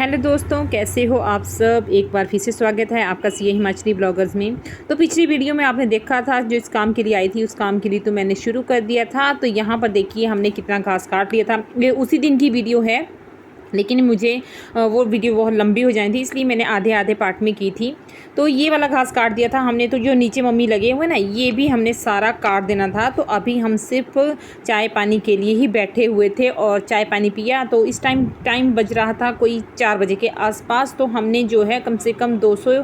Hello दोस्तों, कैसे हो आप सब। एक बार फिर से स्वागत है आपका सीए हिमाचली ब्लॉगर्स में। तो पिछली वीडियो में आपने देखा था जो इस काम के लिए आई थी, उस काम के लिए तो मैंने शुरू कर दिया था। तो यहाँ पर देखिए हमने कितना घास काट लिया था। ये उसी दिन की वीडियो है, लेकिन मुझे वो वीडियो बहुत लंबी हो जानी थी, इसलिए मैंने आधे आधे पार्ट में की थी। तो ये वाला घास काट दिया था हमने। तो जो नीचे मम्मी लगे हुए ना, ये भी हमने सारा काट देना था। तो अभी हम सिर्फ चाय पानी के लिए ही बैठे हुए थे और चाय पानी पिया। तो इस टाइम बज रहा था कोई 4 बजे के आसपास। तो हमने जो है कम से कम 200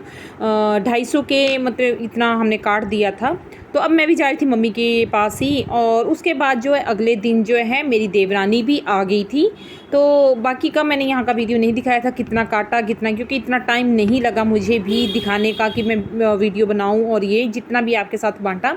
250 के मतलब इतना हमने काट दिया था। तो अब मैं भी जा रही थी मम्मी के पास ही। और उसके बाद जो है अगले दिन जो है मेरी देवरानी भी आ गई थी। तो बाकी का मैंने यहाँ का वीडियो नहीं दिखाया था, कितना काटा कितना, क्योंकि इतना टाइम नहीं लगा मुझे भी दिखाने का कि मैं वीडियो बनाऊँ। और ये जितना भी आपके साथ बांटा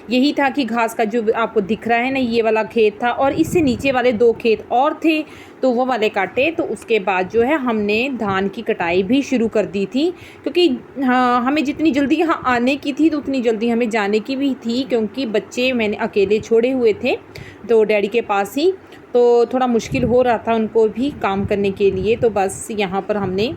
यही था कि घास का जो आपको दिख रहा है ना, ये वाला खेत था और इससे नीचे वाले 2 खेत और थे, तो वो वाले काटे। तो उसके बाद जो है हमने धान की कटाई भी शुरू कर दी थी, क्योंकि हाँ हमें जितनी जल्दी यहाँ आने की थी तो उतनी जल्दी हमें जाने की भी थी, क्योंकि बच्चे मैंने अकेले छोड़े हुए थे तो डैडी के पास ही। तो थोड़ा मुश्किल हो रहा था उनको भी काम करने के लिए। तो बस यहाँ पर हमने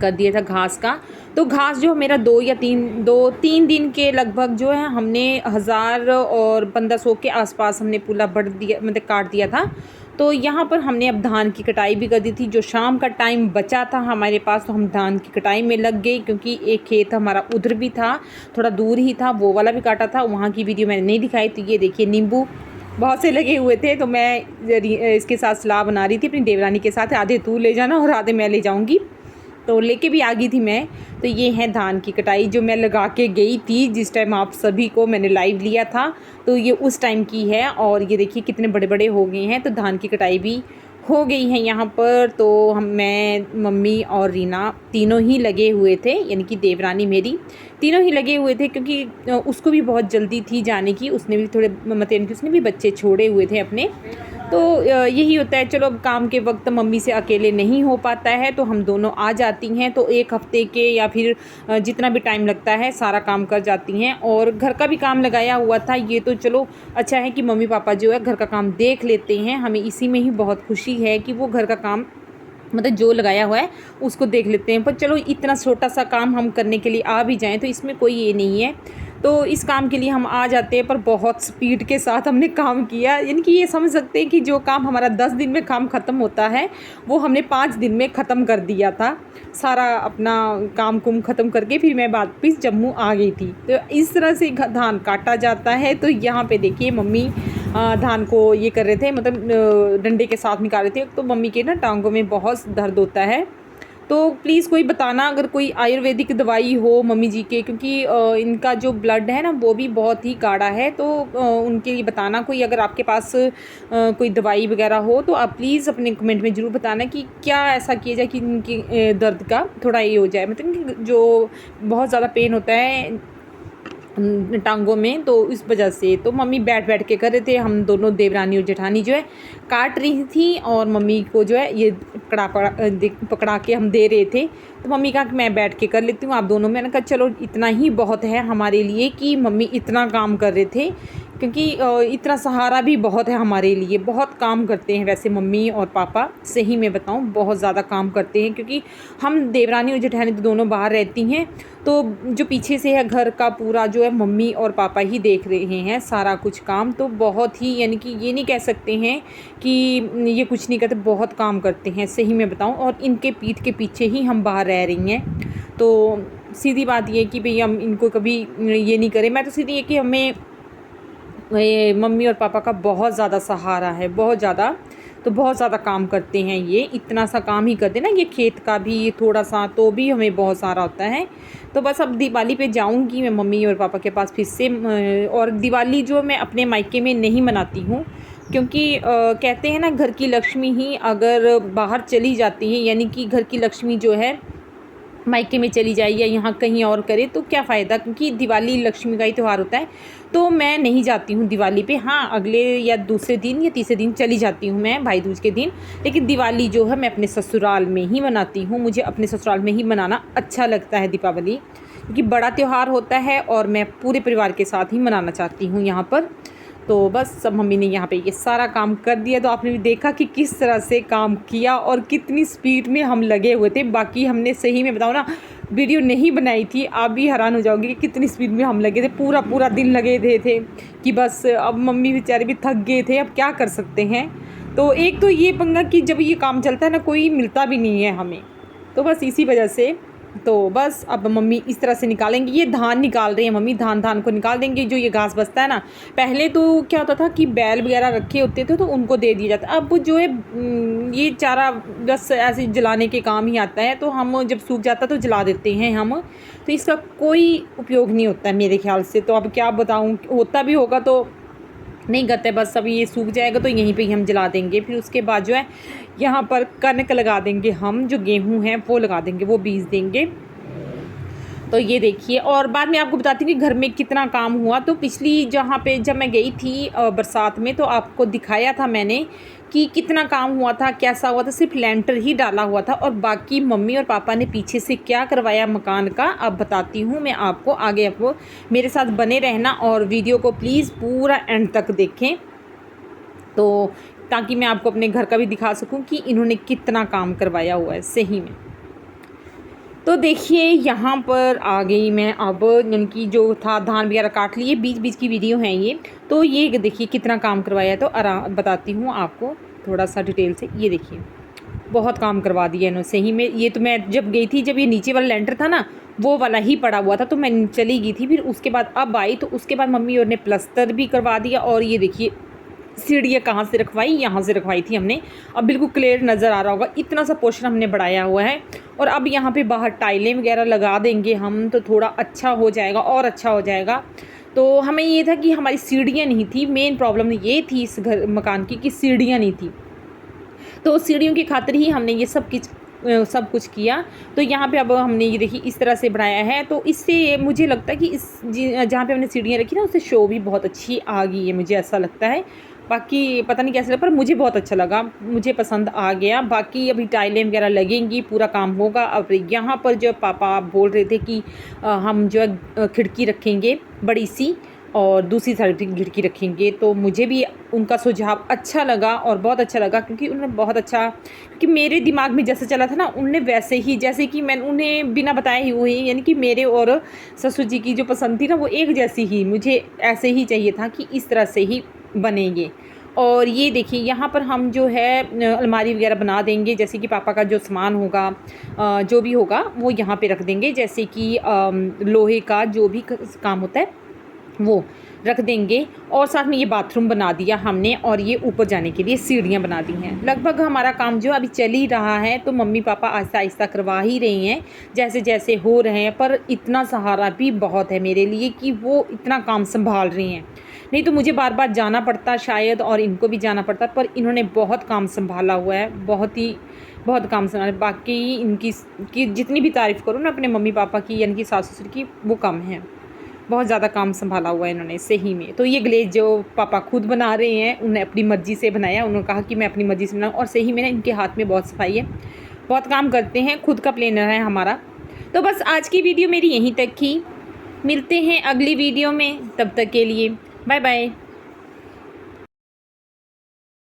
कर दिया था घास का। तो घास जो मेरा 2 या 3 दिन के लगभग जो है हमने 1000 और 1500 के आसपास हमने पूरा बढ़ दिया, मतलब काट दिया था। तो यहाँ पर हमने अब धान की कटाई भी कर दी थी। जो शाम का टाइम बचा था हमारे पास, तो हम धान की कटाई में लग गए, क्योंकि एक खेत हमारा उधर भी था, थोड़ा दूर ही था, वो वाला भी काटा था। वहाँ की वीडियो मैंने नहीं दिखाई। तो ये देखिए नींबू बहुत से लगे हुए थे। तो मैं इसके साथ सलाह बना रही थी अपनी देवरानी के साथ, आधे तू ले जाना और आधे मैं ले जाऊँगी। तो लेके भी आ गई थी मैं। तो ये है धान की कटाई जो मैं लगा के गई थी जिस टाइम आप सभी को मैंने लाइव लिया था। तो ये उस टाइम की है। और ये देखिए कितने बड़े बड़े हो गए हैं। तो धान की कटाई भी हो गई है यहाँ पर। तो मैं, मम्मी और रीना तीनों ही लगे हुए थे, यानी कि देवरानी मेरी तीनों ही लगे हुए थे, क्योंकि उसको भी बहुत जल्दी थी जाने की। उसने भी थोड़े मतलब उसने भी बच्चे छोड़े हुए थे अपने। तो यही होता है। चलो अब काम के वक्त मम्मी से अकेले नहीं हो पाता है, तो हम दोनों आ जाती हैं। तो एक हफ्ते के या फिर जितना भी टाइम लगता है सारा काम कर जाती हैं। और घर का भी काम लगाया हुआ था। ये तो चलो अच्छा है कि मम्मी पापा जो है घर का काम देख लेते हैं। हमें इसी में ही बहुत खुशी है कि वो घर का काम मतलब जो लगाया हुआ है उसको देख लेते हैं। पर चलो इतना छोटा सा काम हम करने के लिए आ भी जाएँ तो इसमें कोई ये नहीं है। तो इस काम के लिए हम आ जाते हैं, पर बहुत स्पीड के साथ हमने काम किया। यानी कि ये समझ सकते हैं कि जो काम हमारा 10 दिन में काम ख़त्म होता है, वो हमने 5 दिन में ख़त्म कर दिया था। सारा अपना काम कुम ख़त्म करके फिर मैं वापस जम्मू आ गई थी। तो इस तरह से धान काटा जाता है। तो यहाँ पे देखिए मम्मी धान को ये कर रहे थे, मतलब डंडे के साथ निकाल रहे थे। तो मम्मी के ना टांगों में बहुत दर्द होता है। तो प्लीज़ कोई बताना अगर कोई आयुर्वेदिक दवाई हो मम्मी जी के, क्योंकि इनका जो ब्लड है ना वो भी बहुत ही गाढ़ा है। तो उनके लिए बताना कोई, अगर आपके पास कोई दवाई वगैरह हो तो आप प्लीज़ अपने कमेंट में ज़रूर बताना कि क्या ऐसा किया जाए कि इनकी दर्द का थोड़ा ये हो जाए, मतलब कि जो बहुत ज़्यादा पेन होता है टांगों में, तो इस वजह से। तो मम्मी बैठ बैठ के कर रहे थे। हम दोनों देवरानी और जेठानी जो है काट रही थी और मम्मी को जो है ये पकड़ा के हम दे रहे थे। तो मम्मी कहा कि मैं बैठ के कर लेती हूँ, आप दोनों। मैंने कहा चलो इतना ही बहुत है हमारे लिए कि मम्मी इतना काम कर रहे थे, क्योंकि इतना सहारा भी बहुत है हमारे लिए। बहुत काम करते हैं वैसे मम्मी और पापा, सही में बताऊं बहुत ज़्यादा काम करते हैं, क्योंकि हम देवरानी और जेठानी तो दोनों बाहर रहती हैं। तो जो पीछे से है घर का पूरा जो है मम्मी और पापा ही देख रहे हैं सारा कुछ काम। तो बहुत ही, यानी कि ये नहीं कह सकते हैं कि ये कुछ नहीं करते, बहुत काम करते हैं सही में बताऊं। और इनके पीठ के पीछे ही हम बाहर रह रही हैं। तो सीधी बात ये कि भाई हम इनको कभी ये नहीं करें। मैं तो सीधी ये कि हमें ये मम्मी और पापा का बहुत ज़्यादा सहारा है, बहुत ज़्यादा। तो बहुत ज़्यादा काम करते हैं ये, इतना सा काम ही करते ना, ये खेत का भी थोड़ा सा तो भी हमें बहुत सारा होता है। तो बस अब दिवाली पे जाऊंगी मैं मम्मी और पापा के पास फिर से। और दिवाली जो मैं अपने मायके में नहीं मनाती हूँ, क्योंकि कहते हैं ना घर की लक्ष्मी ही अगर बाहर चली जाती है, यानी कि घर की लक्ष्मी जो है मायके में चली जाए या यहाँ कहीं और करे तो क्या फ़ायदा, क्योंकि दिवाली लक्ष्मी का ही त्यौहार होता है। तो मैं नहीं जाती हूँ दिवाली पे। हाँ अगले या दूसरे दिन या तीसरे दिन चली जाती हूँ मैं भाई दूज के दिन। लेकिन दिवाली जो है मैं अपने ससुराल में ही मनाती हूँ। मुझे अपने ससुराल में ही मनाना अच्छा लगता है दीपावली, क्योंकि बड़ा त्यौहार होता है और मैं पूरे परिवार के साथ ही मनाना चाहती हूँ यहाँ पर। तो बस सब मम्मी ने यहाँ पे ये सारा काम कर दिया। तो आपने भी देखा कि किस तरह से काम किया और कितनी स्पीड में हम लगे हुए थे। बाकी हमने सही में बताऊँ ना, वीडियो नहीं बनाई थी, आप भी हैरान हो जाओगे कि कितनी स्पीड में हम लगे थे। पूरा पूरा दिन लगे थे कि बस अब मम्मी बेचारे भी थक गए थे, अब क्या कर सकते हैं। तो एक तो ये पंगा कि जब ये काम चलता है ना, कोई मिलता भी नहीं है हमें, तो बस इसी वजह से। तो बस अब मम्मी इस तरह से निकालेंगी, ये धान निकाल रही है मम्मी, धान को निकाल देंगे। जो ये घास बचता है ना, पहले तो क्या होता था कि बैल वगैरह रखे होते थे तो उनको दे दिया जाता। अब जो है ये चारा बस ऐसे जलाने के काम ही आता है, तो हम जब सूख जाता तो जला देते हैं हम, तो इसका कोई उपयोग नहीं होता है मेरे ख्याल से। तो अब क्या बताऊँ, होता भी होगा तो नहीं करते, बस अभी ये सूख जाएगा तो यहीं पे ही हम जला देंगे। फिर उसके बाद जो है यहाँ पर कनक लगा देंगे हम, जो गेहूँ हैं वो लगा देंगे, वो बीज देंगे। तो ये देखिए, और बाद में आपको बताती हूँ कि घर में कितना काम हुआ। तो पिछली जहाँ पे जब मैं गई थी बरसात में, तो आपको दिखाया था मैंने कि कितना काम हुआ था, कैसा हुआ था। सिर्फ लेंटर ही डाला हुआ था और बाकी मम्मी और पापा ने पीछे से क्या करवाया मकान का, अब बताती हूँ मैं आपको। आगे आपको मेरे साथ बने रहना और वीडियो को प्लीज़ पूरा एंड तक देखें, तो ताकि मैं आपको अपने घर का भी दिखा सकूँ कि इन्होंने कितना काम करवाया हुआ है सही में। तो देखिए यहाँ पर आ गई मैं अब, यानी कि जो था धान वगैरह काट लिए, बीच की वीडियो है ये। तो ये देखिए कितना काम करवाया, तो आराम बताती हूँ आपको थोड़ा सा डिटेल से। ये देखिए बहुत काम करवा दिया इन्होंने सही में। ये तो मैं जब गई थी, जब ये नीचे वाला लेंटर था ना, वो वाला ही पड़ा हुआ था, तो मैं चली गई थी। फिर उसके बाद अब आई, तो उसके बाद मम्मी और ने प्लस्तर भी करवा दिया। और ये देखिए सीढ़ियाँ कहाँ से रखवाई, यहाँ से रखवाई थी हमने। अब बिल्कुल क्लियर नज़र आ रहा होगा, इतना सा पोर्शन हमने बढ़ाया हुआ है। और अब यहाँ पे बाहर टाइलें वगैरह लगा देंगे हम, तो थोड़ा अच्छा हो जाएगा और अच्छा हो जाएगा। तो हमें ये था कि हमारी सीढ़ियाँ नहीं थी, मेन प्रॉब्लम ये थी इस घर मकान की कि सीढ़ियाँ नहीं थी। तो सीढ़ियों की खातिर ही हमने ये सब कुछ किया। तो यहाँ पे अब हमने ये देखिए इस तरह से बनाया है। तो इससे मुझे लगता है कि इस जहाँ पे हमने सीढ़ियाँ रखी ना, उससे शो भी बहुत अच्छी आ गई है, मुझे ऐसा लगता है। बाकी पता नहीं कैसे लगा, पर मुझे बहुत अच्छा लगा, मुझे पसंद आ गया। बाकी अभी टाइलें वगैरह लगेंगी, पूरा काम होगा। अब यहाँ पर जो पापा बोल रहे थे कि हम जो है खिड़की रखेंगे बड़ी सी, और दूसरी साइड खिड़की रखेंगे। तो मुझे भी उनका सुझाव अच्छा लगा और बहुत अच्छा लगा, क्योंकि उन्होंने बहुत अच्छा, क्योंकि मेरे दिमाग में जैसे चला था ना, उनने वैसे ही, जैसे कि मैंने उन्हें बिना बताए ही हुए, यानी कि मेरे और ससुर जी की जो पसंद थी ना, वो एक जैसी ही, मुझे ऐसे ही चाहिए था कि इस तरह से ही बनेंगे। और ये देखिए यहाँ पर हम जो है अलमारी वगैरह बना देंगे, जैसे कि पापा का जो सामान होगा जो भी होगा वो यहाँ पे रख देंगे, जैसे कि लोहे का जो भी काम होता है वो रख देंगे। और साथ में ये बाथरूम बना दिया हमने, और ये ऊपर जाने के लिए सीढ़ियाँ बना दी हैं। लगभग हमारा काम जो अभी चल ही रहा है, तो मम्मी पापा आहिस्ता आहिस्ता करवा ही रही हैं जैसे जैसे हो रहे हैं। पर इतना सहारा भी बहुत है मेरे लिए कि वो इतना काम संभाल रही हैं, नहीं तो मुझे बार बार जाना पड़ता शायद, और इनको भी जाना पड़ता। पर इन्होंने बहुत काम संभाला हुआ है, बहुत काम संभाला। बाकी इनकी जितनी भी तारीफ़ करूँ ना अपने मम्मी पापा की, यानी कि सास ससुर की, वो कम है। बहुत ज़्यादा काम संभाला हुआ है इन्होंने सही में। तो ये ग्लेज जो पापा खुद बना रहे हैं, उन्हें अपनी मर्ज़ी से बनाया। उन्होंने कहा कि मैं अपनी मर्ज़ी से बनाऊँ, और सही में ना इनके हाथ में बहुत सफाई है, बहुत काम करते हैं, खुद का प्लेनर है हमारा। तो बस आज की वीडियो मेरी यहीं तक थी, मिलते हैं अगली वीडियो में, तब तक के लिए बाय बाय।